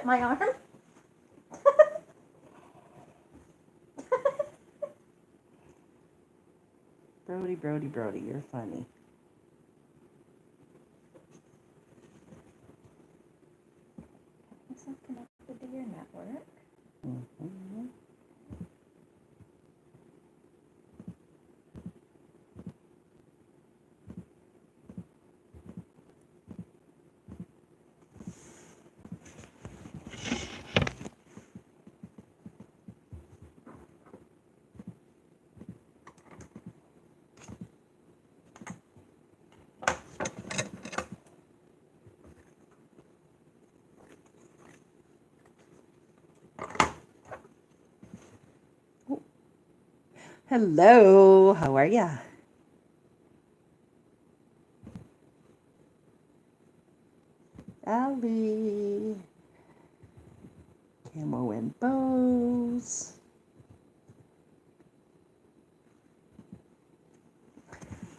at my arm? Brody, you're funny. Myself connected to your network. Mm-hmm. Hello, how are ya? Allie. Camo and bows.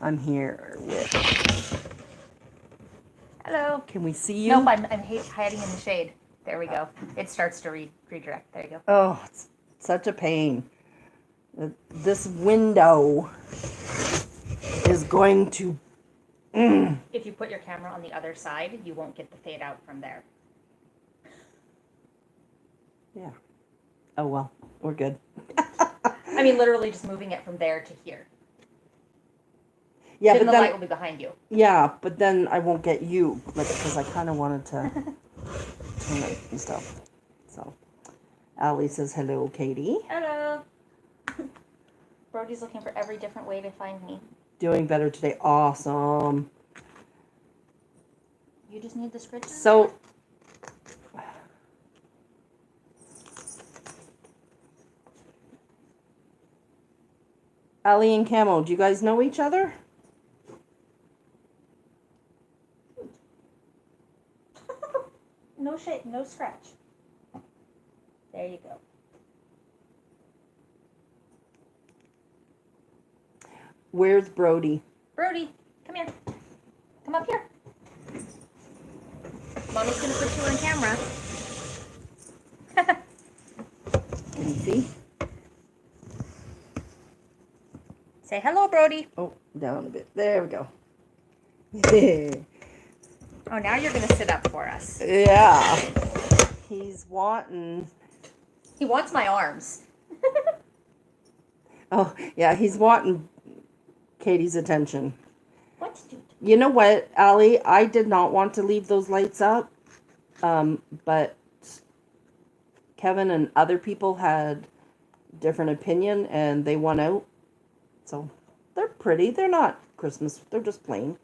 I'm here with... Hello. Can we see you? Nope, I'm hiding in the shade. There we go. It starts to redirect. There you go. Oh, it's such a pain. This window is going to... If you put your camera on the other side, you won't get the fade out from there. Yeah. Oh, well, we're good. I mean, literally just moving it from there to here. Yeah, then but the then, light will be behind you. Yeah, but then I won't get you, like, because I kind of wanted to turn it and stuff. So, Allie says hello, Katie. Hello. Brody's looking for every different way to find me. Doing better today. Awesome. You just need the script. So, Allie and Camo, do you guys know each other? No shade, no scratch. There you go. Where's Brody? Brody, come here. Come up here. Mommy's gonna put you on camera. Can you see? Say hello, Brody. Oh, down a bit. There we go. Oh, now you're gonna sit up for us. Yeah. He's wanting... He wants my arms. Oh, yeah, he's wanting Katie's attention. What did you do? You know what, Allie? I did not want to leave those lights up, but Kevin and other people had different opinion, and they won out. So, they're pretty. They're not Christmas. They're just plain.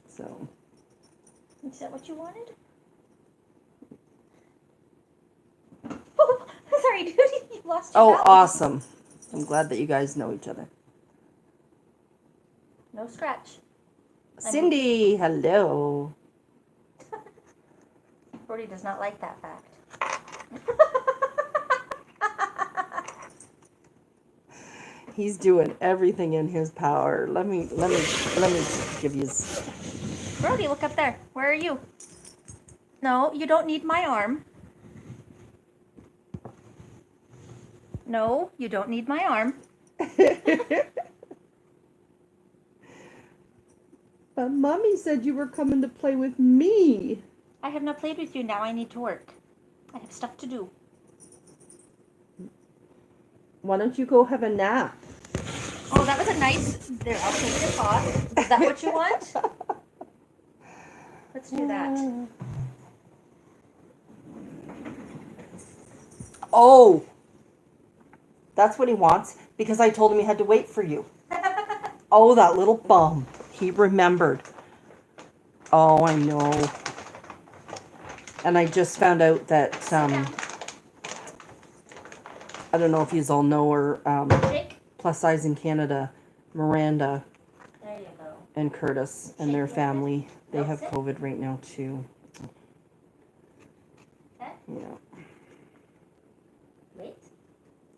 So. Is that what you wanted? Oh, sorry, dude. You lost your Oh, balance. awesome. I'm glad that you guys know each other. No scratch. Cindy, hello. Brody does not like that fact. He's doing everything in his power. Let me give you... Brody, look up there. Where are you? No, you don't need my arm. No, you don't need my arm. But Mommy said you were coming to play with me. I have not played with you. Now I need to work. I have stuff to do. Why don't you go have a nap? Oh, that was a nice... There, I'll take your paw. Is that what you want? Let's do that. Oh! That's what he wants, because I told him he had to wait for you. Oh, that little bum. He remembered. Oh, I know. And I just found out that, I don't know if you all know her, Plus Size in Canada, Miranda There you go. and Curtis and their family, they have COVID right now too. Okay. Yeah, Wait.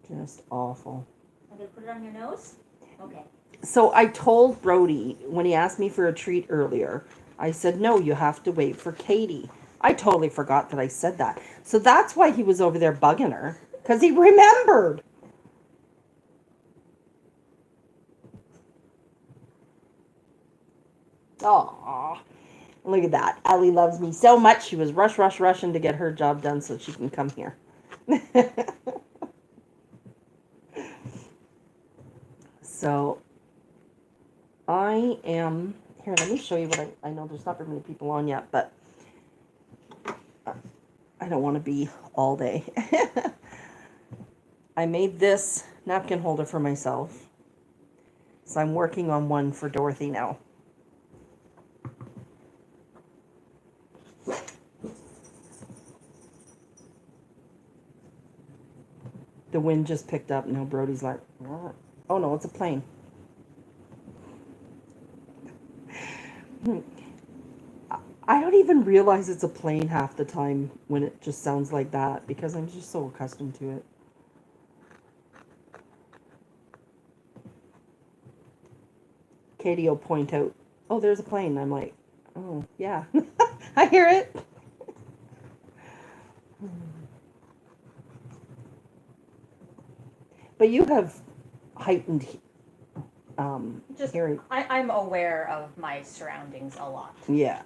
just awful. I'm going to put it on your nose. Okay. So I told Brody, when he asked me for a treat earlier, I said, no, you have to wait for Katie. I totally forgot that I said that. So that's why he was over there bugging her, because he remembered. Aww. Look at that. Ellie loves me so much. She was rushing to get her job done so she can come here. So, I am... Here, let me show you what I know there's not very many people on yet, but I don't want to be all day. I made this napkin holder for myself. So I'm working on one for Dorothy now. The wind just picked up. Now Brody's like, what? Oh no, it's a plane. I don't even realize it's a plane half the time when it just sounds like that because I'm just so accustomed to it. Katie will point out, oh, there's a plane. I'm like, oh, yeah. I hear it. But you have heightened Just hearing. I'm aware of my surroundings a lot. Yeah.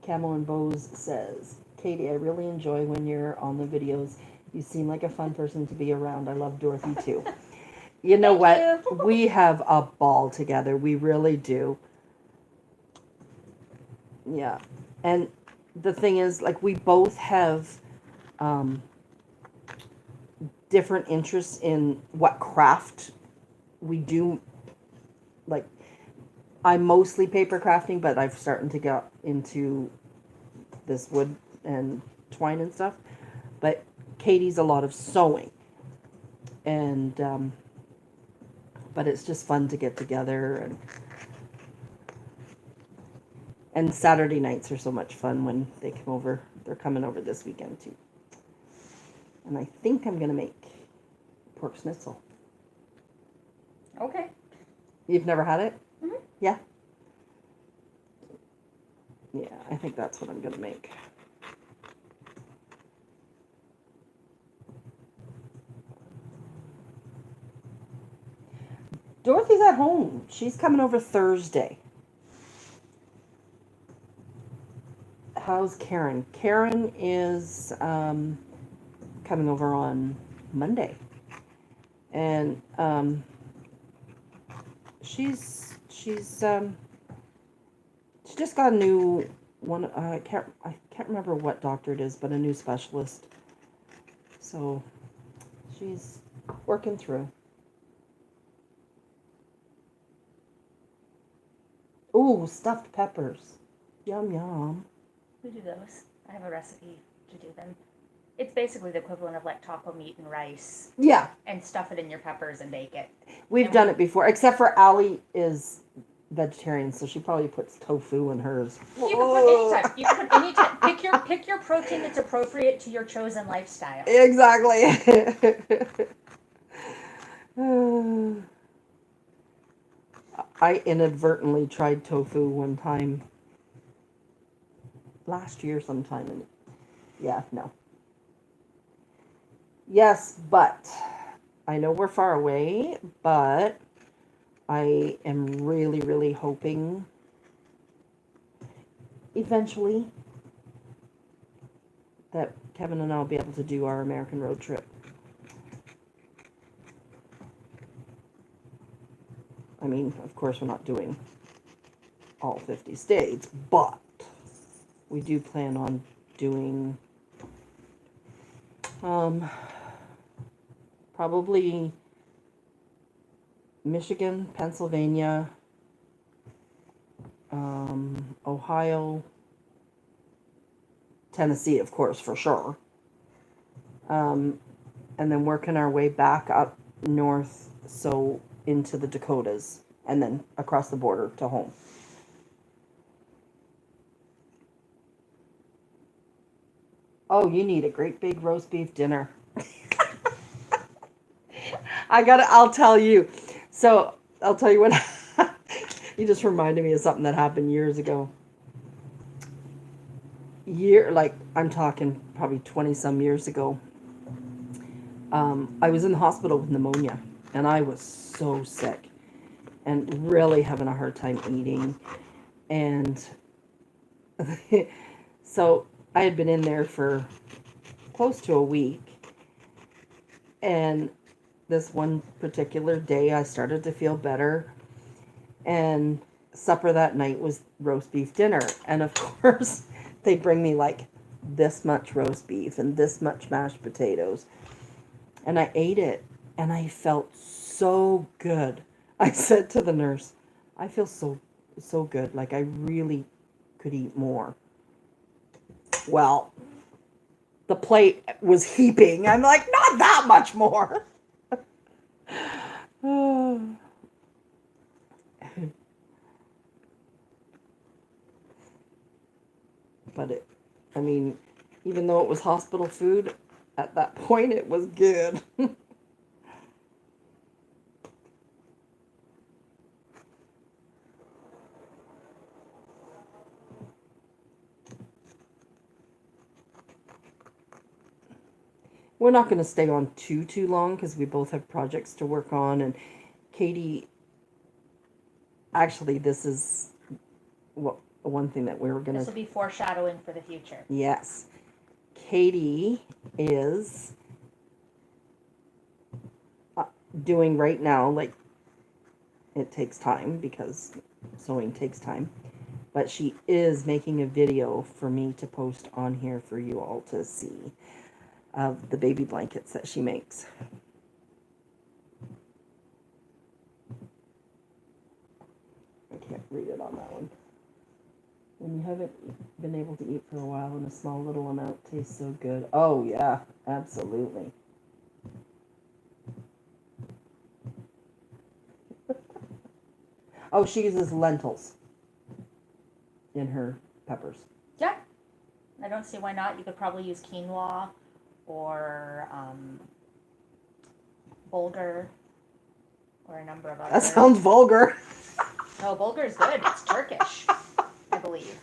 Camel and Bose says, Katie, I really enjoy when you're on the videos. You seem like a fun person to be around. I love Dorothy too. You know what? We have a ball together. We really do. Yeah. And the thing is, like, we both have different interests in what craft we do. Like, I'm mostly paper crafting, but I've started to get into this wood and twine and stuff. But Katie's a lot of sewing. And, but it's just fun to get together. And Saturday nights are so much fun when they come over. They're coming over this weekend too. And I think I'm going to make pork schnitzel. Okay. You've never had it? Mm-hmm. Yeah? Yeah, I think that's what I'm going to make. Dorothy's at home. She's coming over Thursday. How's Karen? Karen is coming over on Monday. And she just got a new one. I can't remember what doctor it is, but a new specialist. So she's working through. Ooh, stuffed peppers. Yum yum. We do those. I have a recipe to do them. It's basically the equivalent of like taco meat and rice. Yeah. And stuff it in your peppers and bake it. We've done it before, except for Allie is vegetarian, so she probably puts tofu in hers. You can put any type. You can put any type. Pick your protein that's appropriate to your chosen lifestyle. Exactly. I inadvertently tried tofu one time last year sometime, and yeah, no. Yes, but I know we're far away, but I am really, really hoping eventually that Kevin and I will be able to do our American road trip. I mean, of course, we're not doing all 50 states, but we do plan on doing probably Michigan, Pennsylvania, Ohio, Tennessee, of course, for sure. And then working our way back up north, so into the Dakotas, and then across the border to home. Oh, you need a great big roast beef dinner. I'll tell you. So, I'll tell you what, you just reminded me of something that happened years ago. Like, I'm talking probably 20 some years ago. I was in the hospital with pneumonia, and I was so sick and really having a hard time eating. And so I had been in there for close to a week, and this one particular day I started to feel better, and supper that night was roast beef dinner. And of course they bring me like this much roast beef and this much mashed potatoes, and I ate it and I felt so good. I said to the nurse, I feel so good, like I really could eat more. Well, the plate was heaping. I'm like, not that much more. But I mean, even though it was hospital food, at that point it was good. We're not going to stay on too long because we both have projects to work on. And Katie, actually, this is one thing that we were going to... This will be foreshadowing for the future. Yes. Katie is doing right now, like, it takes time because sewing takes time. But she is making a video for me to post on here for you all to see, of the baby blankets that she makes. I can't read it on that one. When you haven't been able to eat for a while and a small little amount tastes so good. Oh yeah, absolutely. Oh, she uses lentils in her peppers. Yeah. I don't see why not. You could probably use quinoa or bulgur or a number of other... That sounds vulgar. No, bulgur is good. It's Turkish, I believe.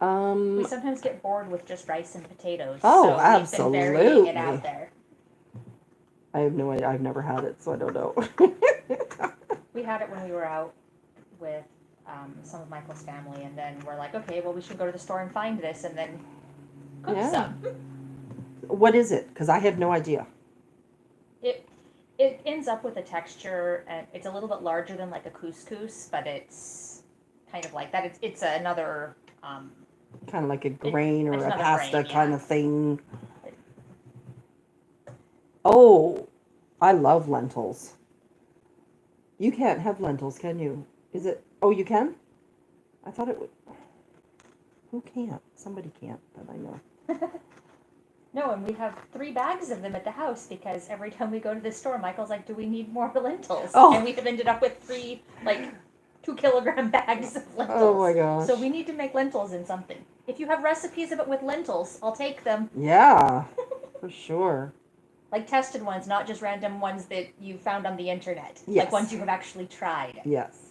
We sometimes get bored with just rice and potatoes. Oh, so absolutely. We've been varying it out there. I have no idea. I've never had it, so I don't know. We had it when we were out with some of Michael's family, and then we're like, okay, well, we should go to the store and find this, and then cook some. What is it? Because I have no idea. It ends up with a texture, and it's a little bit larger than like a couscous, but it's kind of like that. It's another... kind of like a grain or a pasta grain, yeah. kind of thing. Oh, I love lentils. You can't have lentils, can you? Is it? Oh, you can? I thought it would. Who can't? Somebody can't, but I know. No, and we have 3 bags of them at the house because every time we go to the store, Michael's like, do we need more lentils? Oh. And we have ended up with 3, 2-kilogram bags of lentils. Oh my gosh. So we need to make lentils in something. If you have recipes of it with lentils, I'll take them. Yeah, for sure. Like tested ones, not just random ones that you found on the internet. Yes. Like ones you have actually tried. Yes.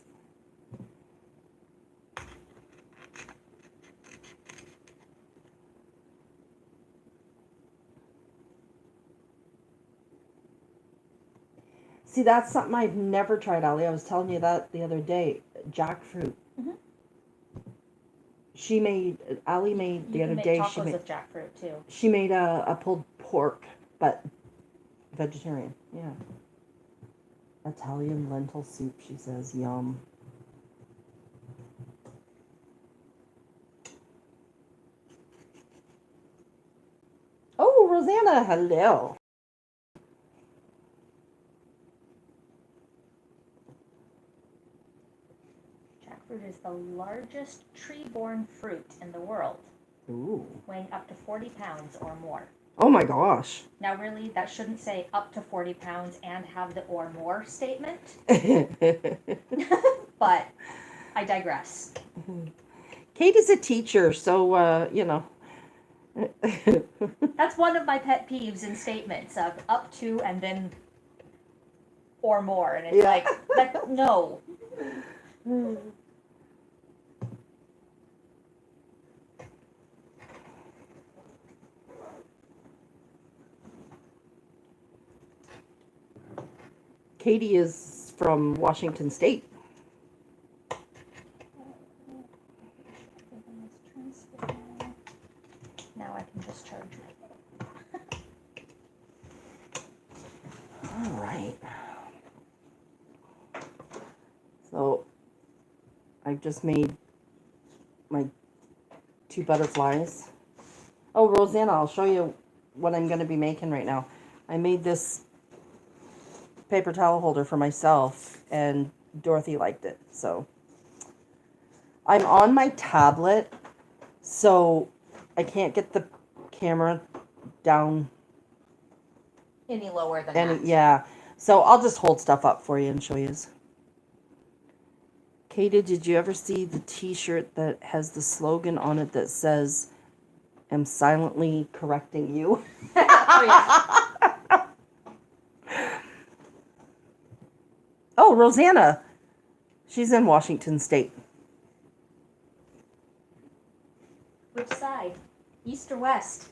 See, that's something I've never tried, Ali. I was telling you that the other day. Jackfruit. Mm-hmm. Ali made the other day. Tacos with jackfruit too. She made a pulled pork, but vegetarian. Yeah. Italian lentil soup, she says. Yum. Oh, Rosanna, hello. Jackfruit is the largest tree-borne fruit in the world. Ooh. Weighing up to 40 pounds or more. Oh my gosh. Now really, that shouldn't say up to 40 pounds and have the or more statement. But I digress. Katie's a teacher, so you know. That's one of my pet peeves in statements of up to and then or more. And it's Yeah. like, that, no. Katie is from Washington State. Now I can just charge it. All right. So I've just made my 2 butterflies. Oh, Rosanna, I'll show you what I'm going to be making right now. I made this paper towel holder for myself, and Dorothy liked it. So I'm on my tablet, so I can't get the camera down Any lower than any. that. Yeah, so I'll just hold stuff up for you and show you. Katie, did you ever see the T-shirt that has the slogan on it that says, "I'm silently correcting you"? Oh, yeah. Oh, Rosanna. She's in Washington State. Which side? East or west?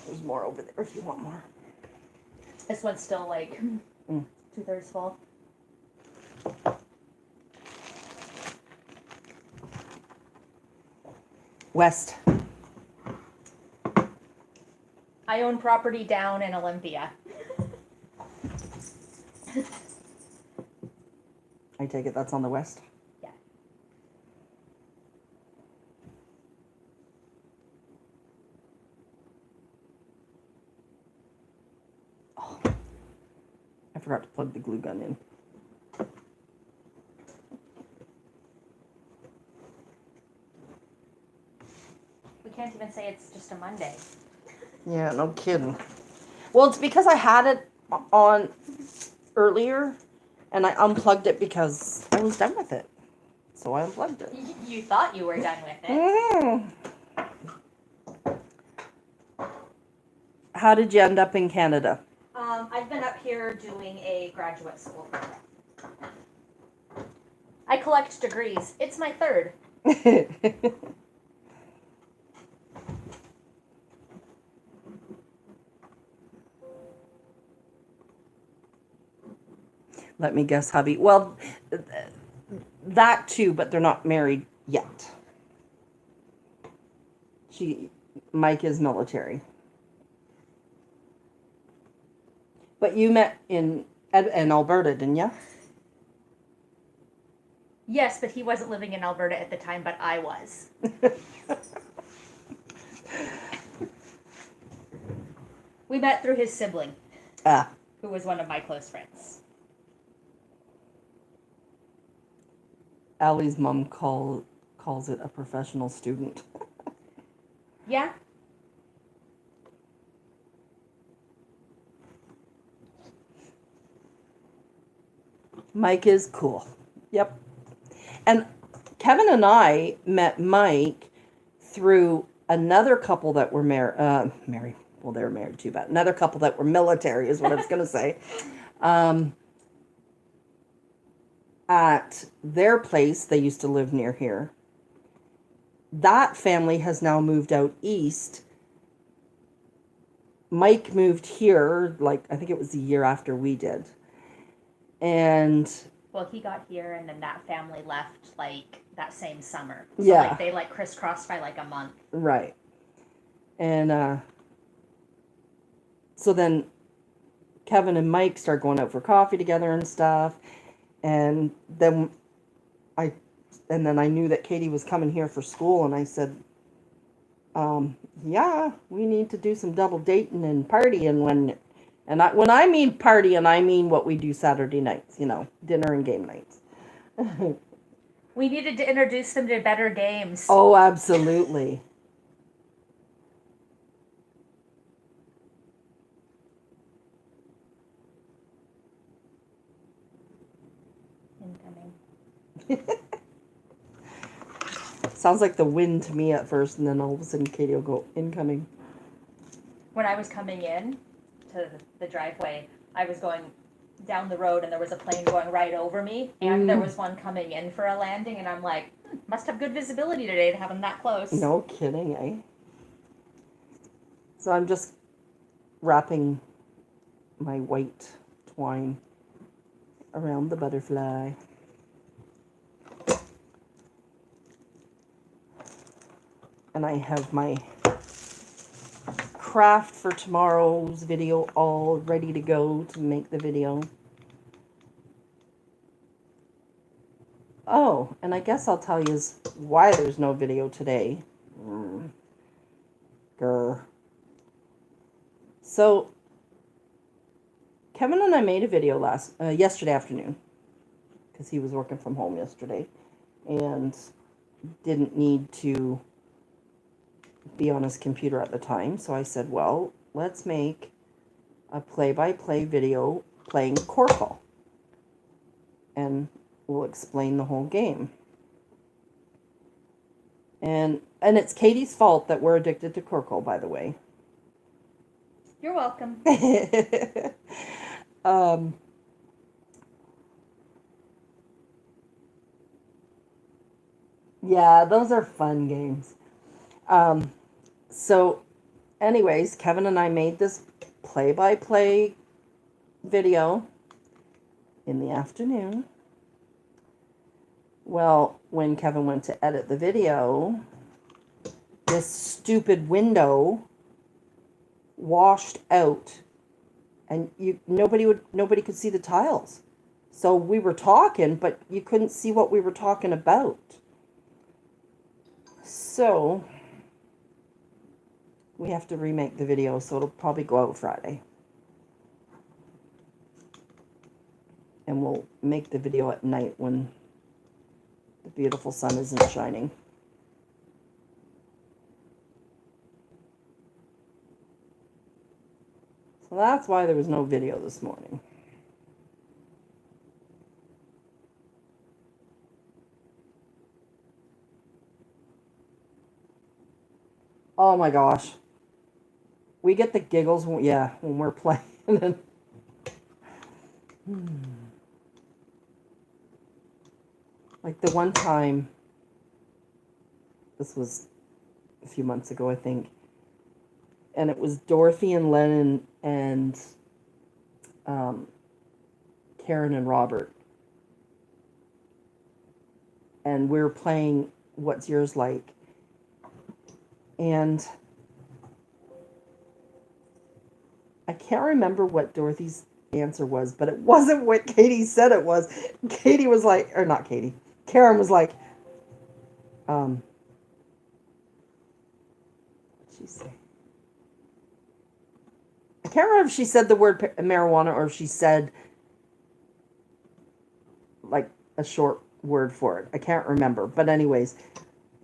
There's more over there if you want more. This one's still like 2/3 full. West. I own property down in Olympia. I take it that's on the west? Yeah. Oh, I forgot to plug the glue gun in. We can't even say it's just a Monday. Yeah, no kidding. Well, it's because I had it on earlier, and I unplugged it because I was done with it. So I unplugged it. You thought you were done with it. How did you end up in Canada? I've been up here doing a graduate school program. I collect degrees. It's my 3rd. Let me guess, hubby. Well, that too, but they're not married yet. Mike is military. But you met in Alberta, didn't you? Yes, but he wasn't living in Alberta at the time, but I was. We met through his sibling, who was one of my close friends. Allie's mom calls it a professional student. Yeah. Mike is cool. Yep. And Kevin and I met Mike through another couple that were married. Well, they were married too, but another couple that were military is what I was going to say. At their place, they used to live near here. That family has now moved out east. Mike moved here, I think it was a year after we did. And well, he got here, and then that family left that same summer. So yeah, they crisscrossed by a month. Right. And so then Kevin and Mike start going out for coffee together and stuff. And then I knew that Katie was coming here for school, and I said, yeah, we need to do some double dating and partying when I mean partying, I mean what we do Saturday nights, dinner and game nights. We needed to introduce them to better games. Oh, absolutely. sounds like the wind to me at first, and then all of a sudden Katie will go incoming. When I was coming in to the driveway, I was going down the road and there was a plane going right over me, and there was one coming in for a landing, and I'm like, must have good visibility today to have them that close. No kidding, eh? So I'm just wrapping my white twine around the butterfly. And I have my craft for tomorrow's video all ready to go to make the video. Oh, and I guess I'll tell you why there's no video today. Grr. So, Kevin and I made a video yesterday afternoon, because he was working from home yesterday, and didn't need to be on his computer at the time. So I said, well, let's make a play-by-play video playing Corkle, and we'll explain the whole game. And it's Katie's fault that we're addicted to Corkle, by the way. You're welcome. Yeah, those are fun games. So anyways, Kevin and I made this play-by-play video in the afternoon. Well, when Kevin went to edit the video, this stupid window washed out, and nobody could see the tiles. So we were talking, but you couldn't see what we were talking about. So we have to remake the video, so it'll probably go out Friday. And we'll make the video at night when the beautiful sun isn't shining. So that's why there was no video this morning. Oh my gosh. We get the giggles when we're playing. Like the one time, this was a few months ago, I think, and it was Dorothy and Lennon and Karen and Robert. And we were playing What's Yours Like? And I can't remember what Dorothy's answer was, but it wasn't what Katie said it was. Katie was like, or not Katie, Karen was like, what'd she say? I can't remember if she said the word marijuana or if she said like a short word for it. I can't remember. But anyways,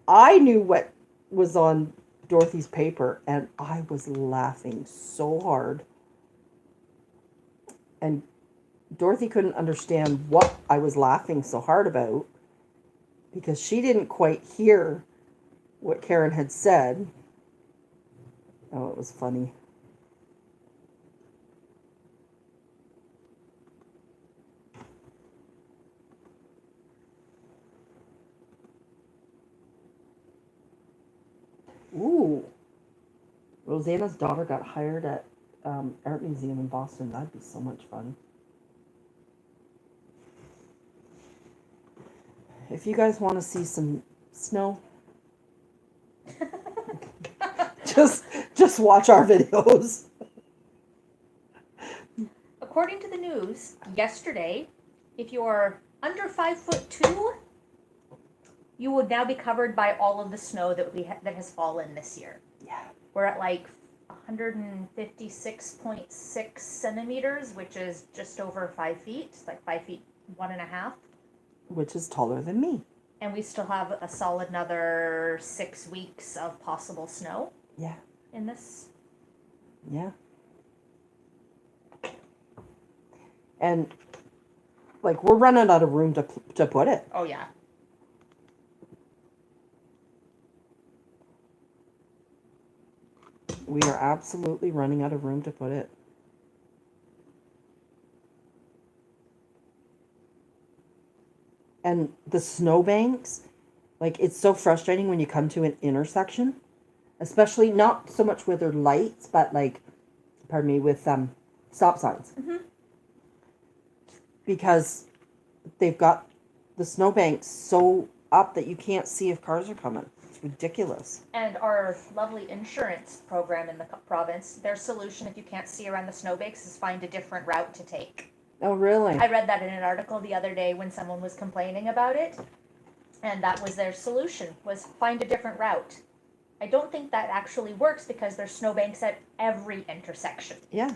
I knew what was on Dorothy's paper, and I was laughing so hard. And Dorothy couldn't understand what I was laughing so hard about, because she didn't quite hear what Karen had said. Oh, it was funny. Ooh. Rosanna's daughter got hired at Art Museum in Boston. That'd be so much fun. If you guys want to see some snow, just watch our videos. According to the news, yesterday, if you're under 5'2", you would now be covered by all of the snow that that has fallen this year. Yeah. We're at like 156.6 centimeters, which is just over 5 feet. It's like 5 feet 1.5. Which is taller than me. And we still have a solid another 6 weeks of possible snow. Yeah. In this. Yeah. And like we're running out of room to put it. Oh yeah. We are absolutely running out of room to put it. And the snowbanks, like, it's so frustrating when you come to an intersection, especially not so much with their lights, but like, pardon me, with stop signs. Mm-hmm. Because they've got the snowbanks so up that you can't see if cars are coming. It's ridiculous. And our lovely insurance program in the province, their solution, if you can't see around the snowbanks, is find a different route to take. Oh, really? I read that in an article the other day when someone was complaining about it, and that was their solution, was find a different route. I don't think that actually works because there's snowbanks at every intersection. Yeah.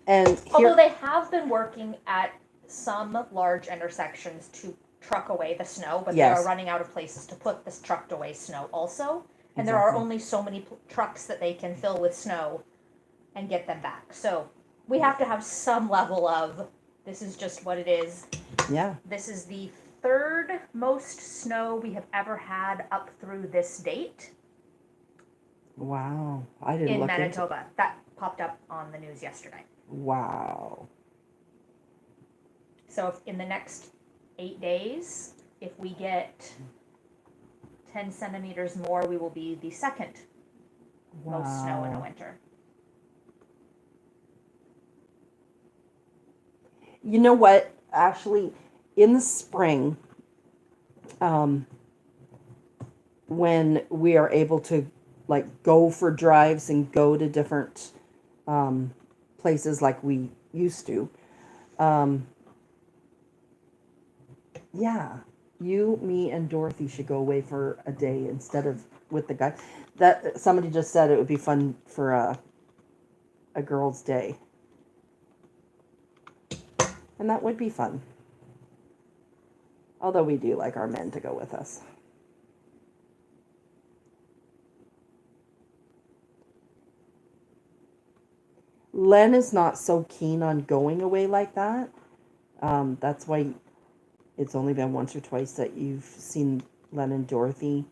And here, although they have been working at some large intersections to truck away the snow, but yes, they are running out of places to put this trucked away snow also. And there are only so many trucks that they can fill with snow and get them back. So we have to have some level of, this is just what it is. Yeah. This is the third most snow we have ever had up through this date. Wow. I didn't look in Manitoba. That popped up on the news yesterday. Wow. So if in the next 8 days, if we get 10 centimeters more, we will be the second most snow in a winter. You know what? Actually, in the spring, when we are able to like go for drives and go to different places like we used to, yeah, you, me, and Dorothy should go away for a day instead of with the guy. That somebody just said it would be fun for a girls' day. And that would be fun. Although we do like our men to go with us. Len is not so keen on going away like that. That's why it's only been once or twice that you've seen Len and Dorothy.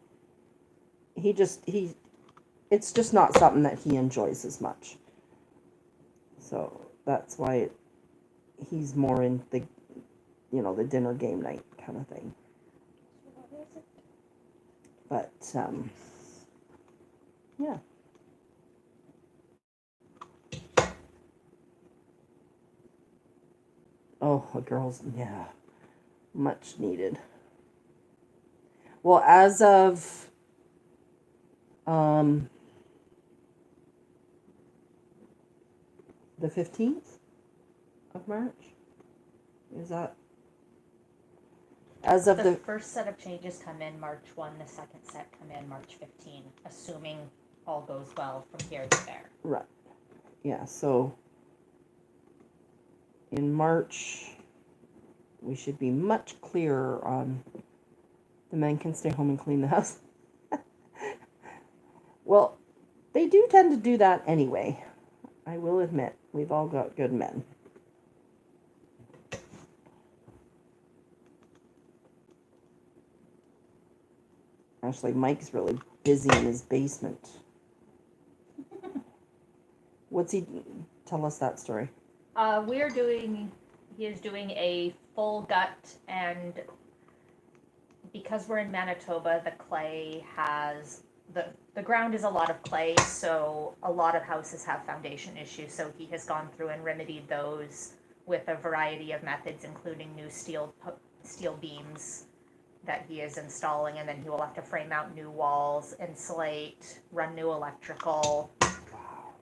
It's just not something that he enjoys as much. So that's why he's more in the, the dinner game night kind of thing. But, yeah. Oh, a girl's, yeah, much needed. Well, as of, the 15th of March, is that? As of the first set of changes come in March 1, the second set come in March 15, assuming all goes well from here to there. Right. Yeah, so in March, we should be much clearer on the men can stay home and clean the house. Well, they do tend to do that anyway. I will admit, we've all got good men. Actually, Mike's really busy in his basement. What's he... Tell us that story. He is doing a full gut, and because we're in Manitoba, the clay has, the ground is a lot of clay, so a lot of houses have foundation issues, so he has gone through and remedied those with a variety of methods, including new steel beams that he is installing, and then he will have to frame out new walls, insulate, run new electrical,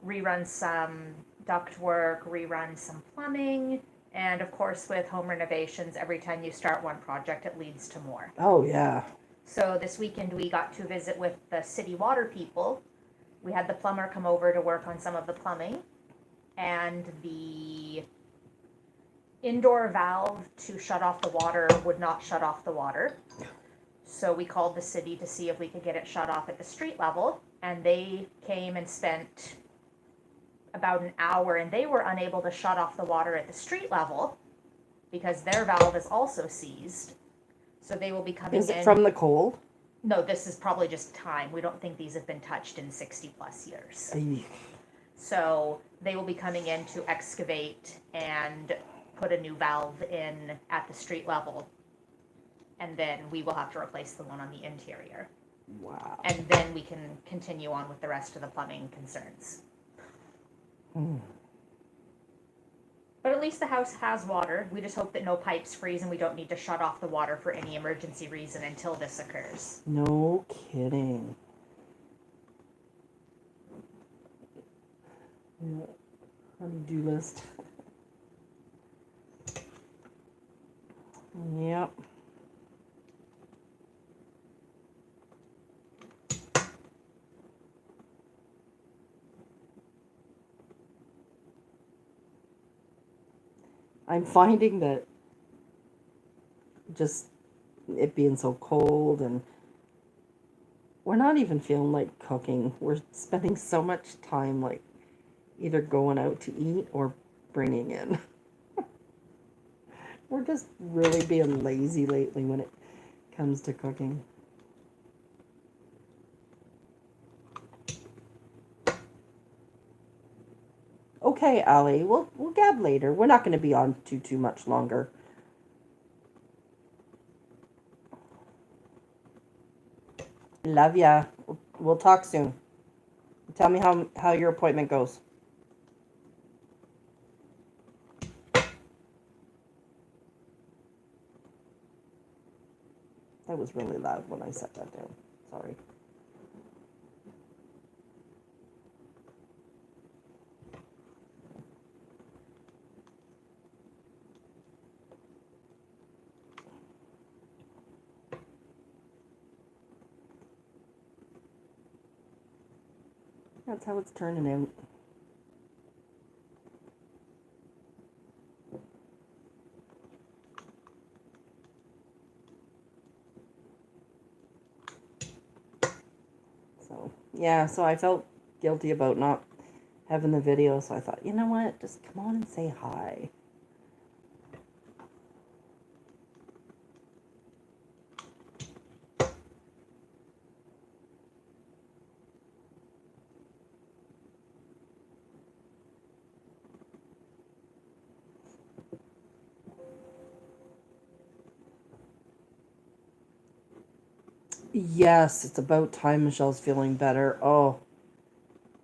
rerun some ductwork, rerun some plumbing, and of course with home renovations, every time you start one project, it leads to more. Oh, yeah. So this weekend we got to visit with the city water people. We had the plumber come over to work on some of the plumbing, and the indoor valve to shut off the water would not shut off the water. So we called the city to see if we could get it shut off at the street level, and they came and spent about an hour, and they were unable to shut off the water at the street level because their valve is also seized. So they will be coming in. Is it from the cold? No, this is probably just time. We don't think these have been touched in 60 plus years. Ay, So they will be coming in to excavate and put a new valve in at the street level. And then we will have to replace the one on the interior. wow. And then we can continue on with the rest of the plumbing concerns. But at least the house has water. We just hope that no pipes freeze and we don't need to shut off the water for any emergency reason until this occurs. No kidding. Yeah. Honey-do list. Yep. I'm finding that just it being so cold and we're not even feeling like cooking. We're spending so much time like either going out to eat or bringing in. We're just really being lazy lately when it comes to cooking. Okay, Allie, we'll gab later. We're not going to be on too much longer. Love ya. We'll talk soon. Tell me how your appointment goes. That was really loud when I set that down. Sorry. That's how it's turning out. So, yeah, so I felt guilty about not having the video, so I thought, you know what, just come on and say hi. Yes, it's about time Michelle's feeling better. Oh,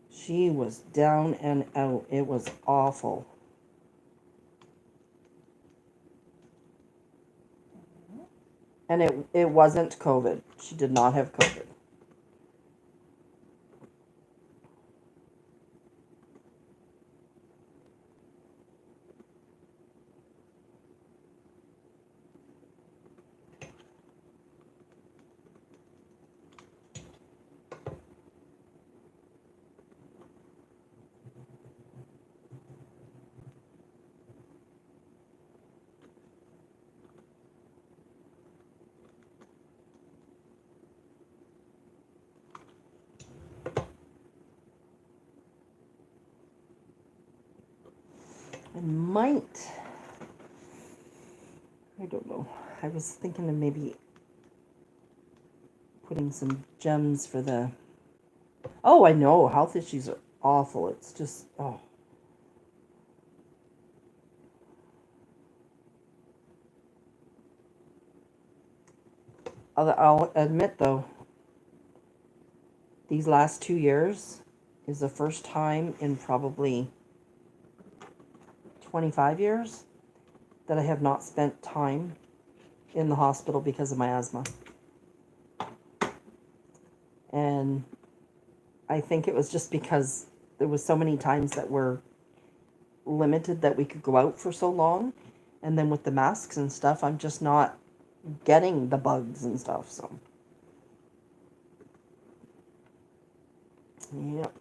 she was down and out. It was awful. And it wasn't COVID. She did not have COVID. I might. I don't know. I was thinking of maybe putting some gems for the... Oh, I know. Health issues are awful. It's just... Oh. I'll admit, though, these last 2 years is the first time in probably 25 years that I have not spent time in the hospital because of my asthma. And I think it was just because there was so many times that were limited that we could go out for so long. And then with the masks and stuff, I'm just not getting the bugs and stuff, so. Yep.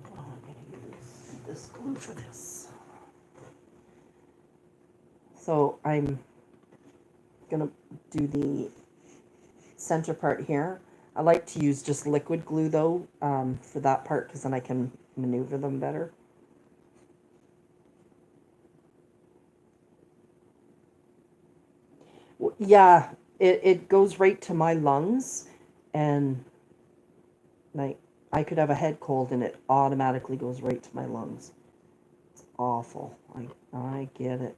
Oh, I'm gonna use this glue for this. So I'm gonna do the center part here. I like to use just liquid glue though, for that part, because then I can maneuver them better. Yeah, it goes right to my lungs, and like I could have a head cold and it automatically goes right to my lungs. It's awful. I get it.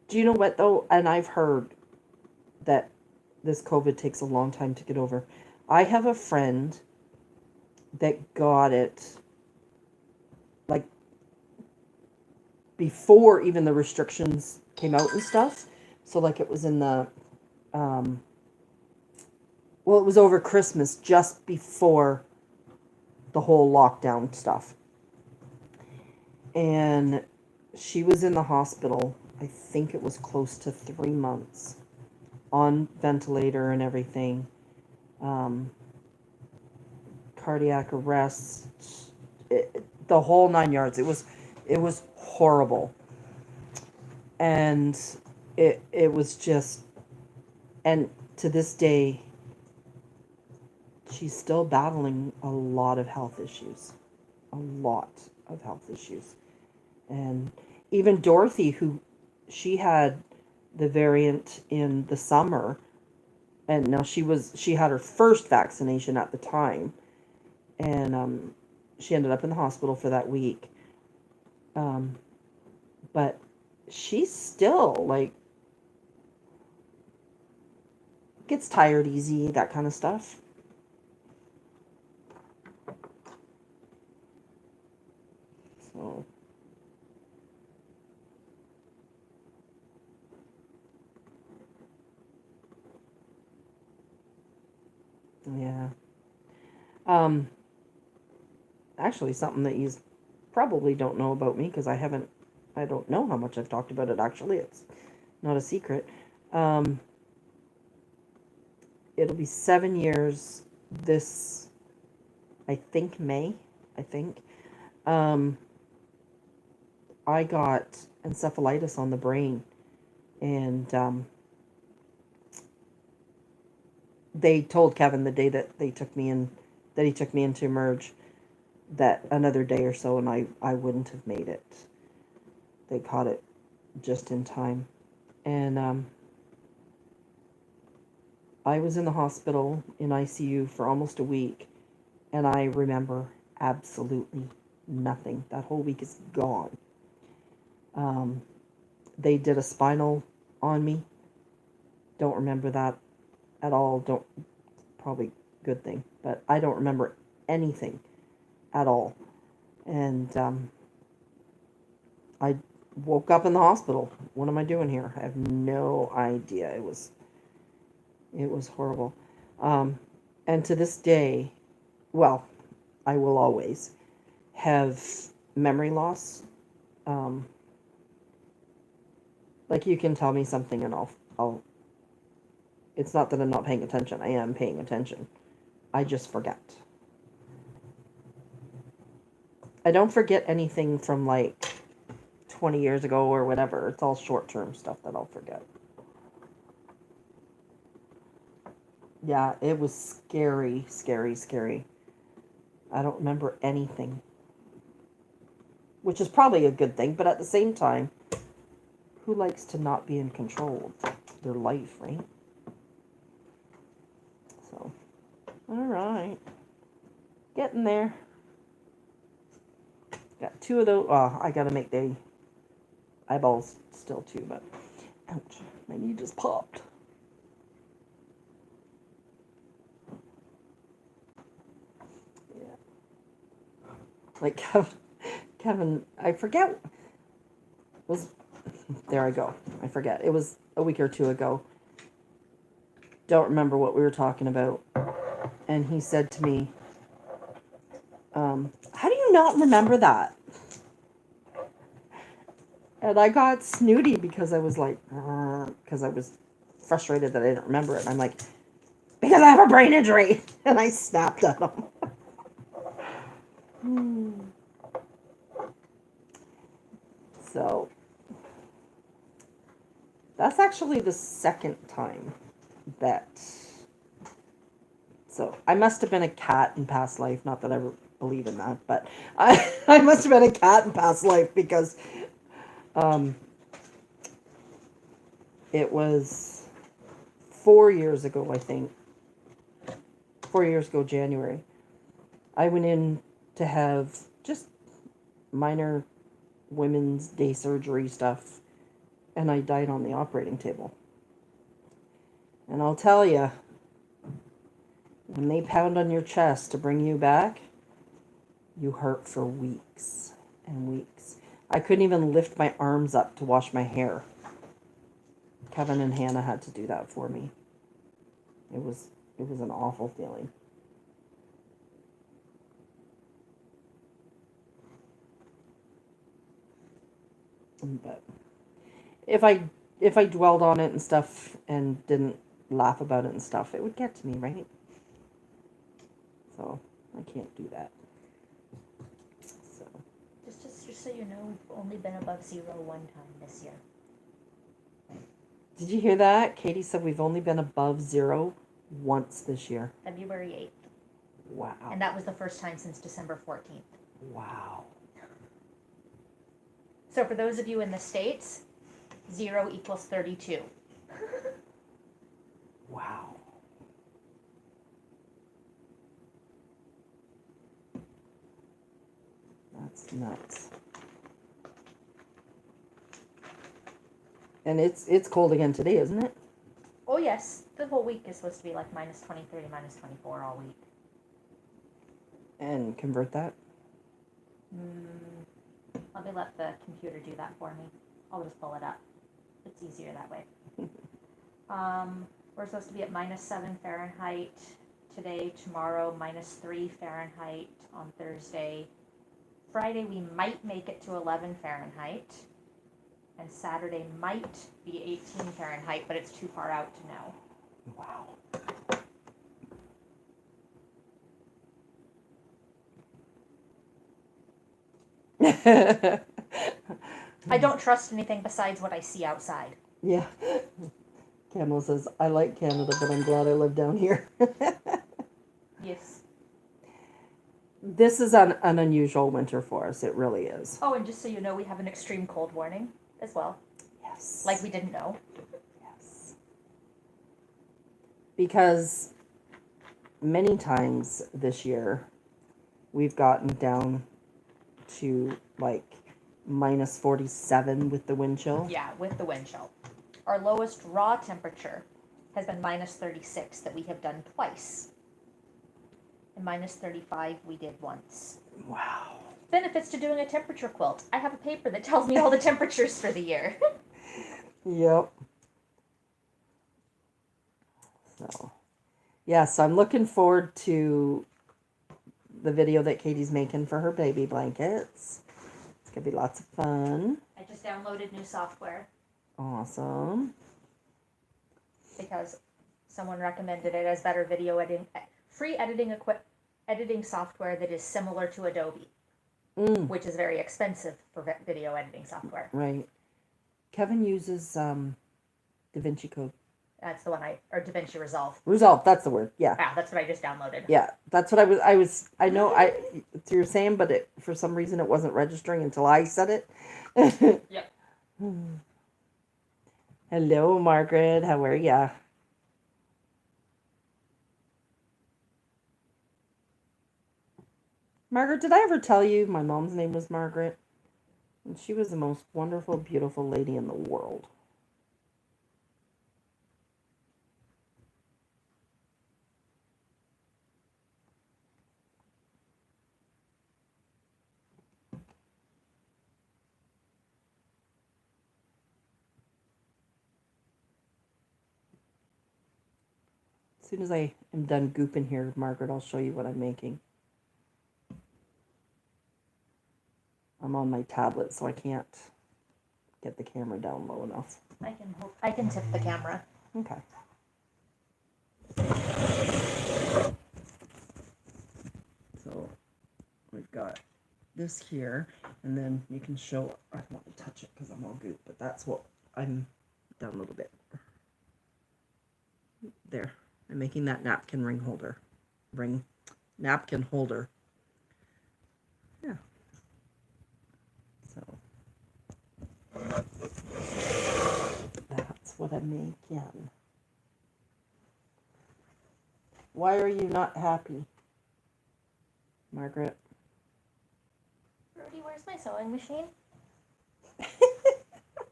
Do you know what though? And I've heard that this COVID takes a long time to get over. I have a friend that got it like before even the restrictions came out and stuff. So like it was in the well, it was over Christmas, just before the whole lockdown stuff. And she was in the hospital, I think it was close to 3 months, on ventilator and everything. Um, Cardiac arrest, the whole 9 yards. It was horrible. And it was just, and to this day, she's still battling a lot of health issues. A lot of health issues. And even Dorothy, who she had the variant in the summer, and now she had her first vaccination at the time, and she ended up in the hospital for that week. But she's still like gets tired easy, that kind of stuff. So yeah. Um, Actually, something that you probably don't know about me, because I don't know how much I've talked about it. Actually, it's not a secret. Um, it'll be 7 years this, I think, May. I think. Um, I got encephalitis on the brain, and they told Kevin the day that they took me in, that he took me in to emerge, that another day or so and I wouldn't have made it. They caught it just in time. And I was in the hospital in ICU for almost a week, and I remember absolutely nothing. That whole week is gone. They did a spinal on me. Don't remember that at all. Don't, probably good thing, but I don't remember anything at all. And I woke up in the hospital. What am I doing here? I have no idea. It was horrible. And to this day, well, I will always have memory loss. Um, like you can tell me something and I'll, it's not that I'm not paying attention. I am paying attention. I just forget. I don't forget anything from like 20 years ago or whatever. It's all short-term stuff that I'll forget. Yeah, it was scary, scary, scary. I don't remember anything, which is probably a good thing, but at the same time, who likes to not be in control of their life, right? So, all right. Getting there. Got two of those. Oh, I gotta make the eyeballs still too, but ouch, my knee just popped. Yeah. Like Kevin, I forget, was, there I go. I forget. It was a week or two ago. Don't remember what we were talking about. And he said to me, how do you not remember that? And I got snooty because I was like, because I was frustrated that I didn't remember it. And I'm like, because I have a brain injury. And I snapped at him. So, that's actually the second time that. So I must have been a cat in past life. Not that I believe in that, but I must have been a cat in past life because it was 4 years ago, I think. 4 years ago, January. I went in to have just minor women's day surgery stuff, and I died on the operating table. And I'll tell you, when they pound on your chest to bring you back, you hurt for weeks and weeks. I couldn't even lift my arms up to wash my hair. Kevin and Hannah had to do that for me. It was an awful feeling. But if I dwelled on it and stuff and didn't laugh about it and stuff, it would get to me, right? So I can't do that. So Just so you know, we've only been above 0 one time this year. did you hear that? Katie said we've only been above 0 once this year. February 8th. Wow. And that was the first time since December 14th. Wow. So for those of you in the States, 0 equals 32. Wow. That's nuts. And it's cold again today, isn't it? Oh yes, the whole week is supposed to be like minus 23, minus 24 all week. And convert that. Let me let the computer do that for me. I'll just pull it up. It's easier that way. We're supposed to be at minus 7 Fahrenheit today, tomorrow minus 3 Fahrenheit on Thursday. Friday we might make it to 11 Fahrenheit. And Saturday might be 18 Fahrenheit, but it's too far out to know. Wow. I don't trust anything besides what I see outside. Yeah. Camel says, I like Canada, but I'm glad I live down here. Yes. This is an unusual winter for us. It really is. Oh, and just so you know, we have an extreme cold warning as well. Yes. Like we didn't know. Yes. Because many times this year, we've gotten down to like minus 47 with the wind chill. Yeah, with the wind chill. Our lowest raw temperature has been minus 36 that we have done twice. And minus 35 we did once. Wow. Benefits to doing a temperature quilt. I have a paper that tells me all the temperatures for the year. Yep. So, yes, I'm looking forward to the video that Katie's making for her baby blankets. It's going to be lots of fun. I just downloaded new software Awesome. because someone recommended it as better video editing, free editing software that is similar to Adobe, which is very expensive for video editing software. Right. Kevin uses DaVinci Code. That's the one or DaVinci Resolve. Resolve, that's the word. Yeah. Yeah, that's what I just downloaded. Yeah, that's what I know you're saying, but for some reason it wasn't registering until I said it. Yep. Hello, Margaret. How are ya? Margaret, did I ever tell you my mom's name was Margaret? And she was the most wonderful, beautiful lady in the world. As soon as I am done gooping here, Margaret, I'll show you what I'm making. I'm on my tablet, so I can't get the camera down low enough. I can tip the camera. Okay. So we've got this here, and then you can show, I don't want to touch it because I'm all goop, but that's what I'm down a little bit. There. I'm making that napkin napkin holder. Yeah. So that's what I'm making. Why are you not happy, Margaret? Brody, where's my sewing machine?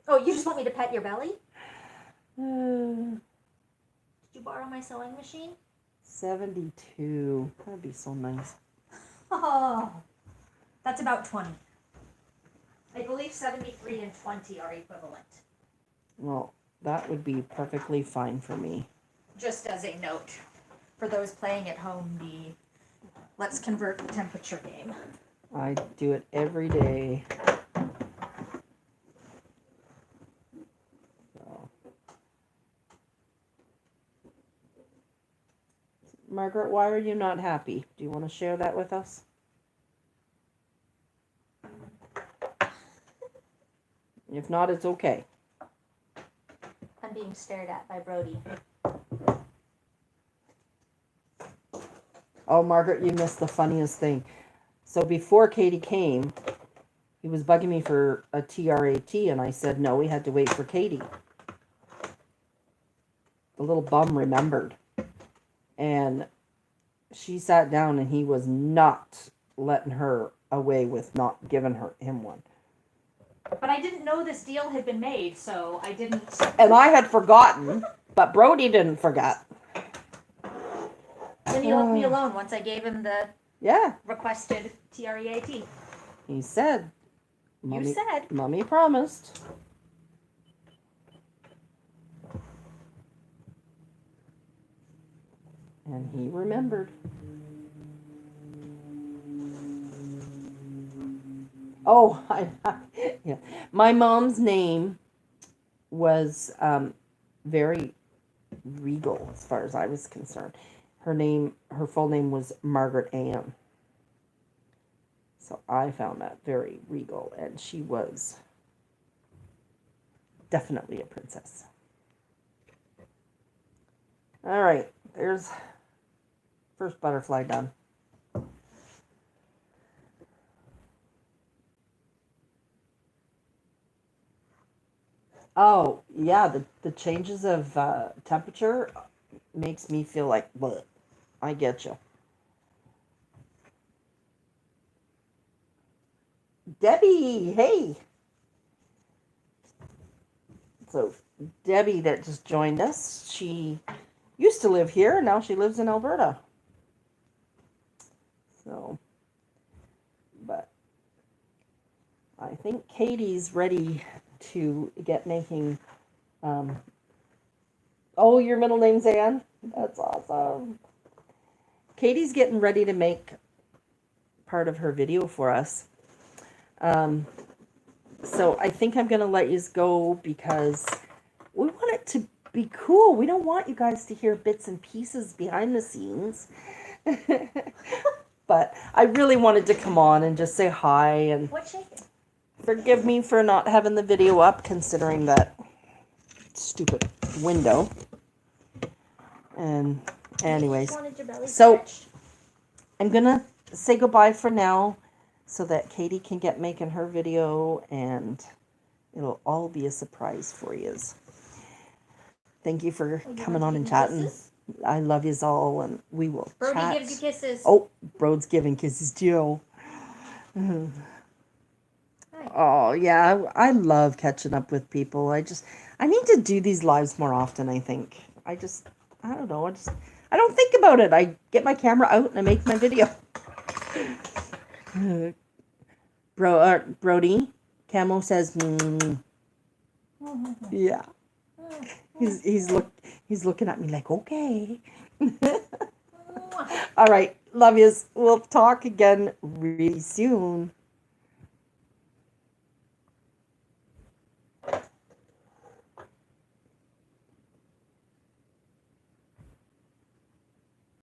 Oh, you just want me to pet your belly? Did you borrow my sewing machine? 72. That'd be so nice. Oh, that's about 20. I believe 73 and 20 are equivalent. Well, that would be perfectly fine for me. Just as a note, for those playing at home, the let's convert the temperature game. I do it every day. So. Margaret, why are you not happy? Do you want to share that with us? If not, it's okay. I'm being stared at by Brody. Oh, Margaret, you missed the funniest thing. So before Katie came, he was bugging me for a TRAT, and I said, no, we had to wait for Katie. The little bum remembered. And she sat down, and he was not letting her away with not giving him one. But I didn't know this deal had been made, so I didn't... And I had forgotten, but Brody didn't forget. Then he left me alone once I gave him the requested TREAT. He said, You said. Mommy promised. And he remembered. Oh, yeah. My mom's name was very regal as far as I was concerned. Her full name was Margaret Ann. So I found that very regal, and she was definitely a princess. All right, there's first butterfly done. Oh, yeah, the changes of temperature makes me feel like, bleh. I get you. Debbie, hey. So Debbie that just joined us, she used to live here, now she lives in Alberta. So, but I think Katie's ready to get making, oh, your middle name's Ann? That's awesome. Katie's getting ready to make part of her video for us. So I think I'm going to let you go because we want it to be cool. We don't want you guys to hear bits and pieces behind the scenes. But I really wanted to come on and just say hi and forgive me for not having the video up considering that stupid window. And anyways, so I'm going to say goodbye for now so that Katie can get making her video and it'll all be a surprise for you. Thank you for coming on and chatting. Kisses? I love yous all, and we will Brody chat. gives you kisses. Oh, Brode's giving kisses too. Oh, yeah, I love catching up with people. I need to do these lives more often, I think. I don't know, I don't think about it. I get my camera out and I make my video. Brody, Camo says, yeah. He's looking at me like, okay. All right, love yous. We'll talk again really soon.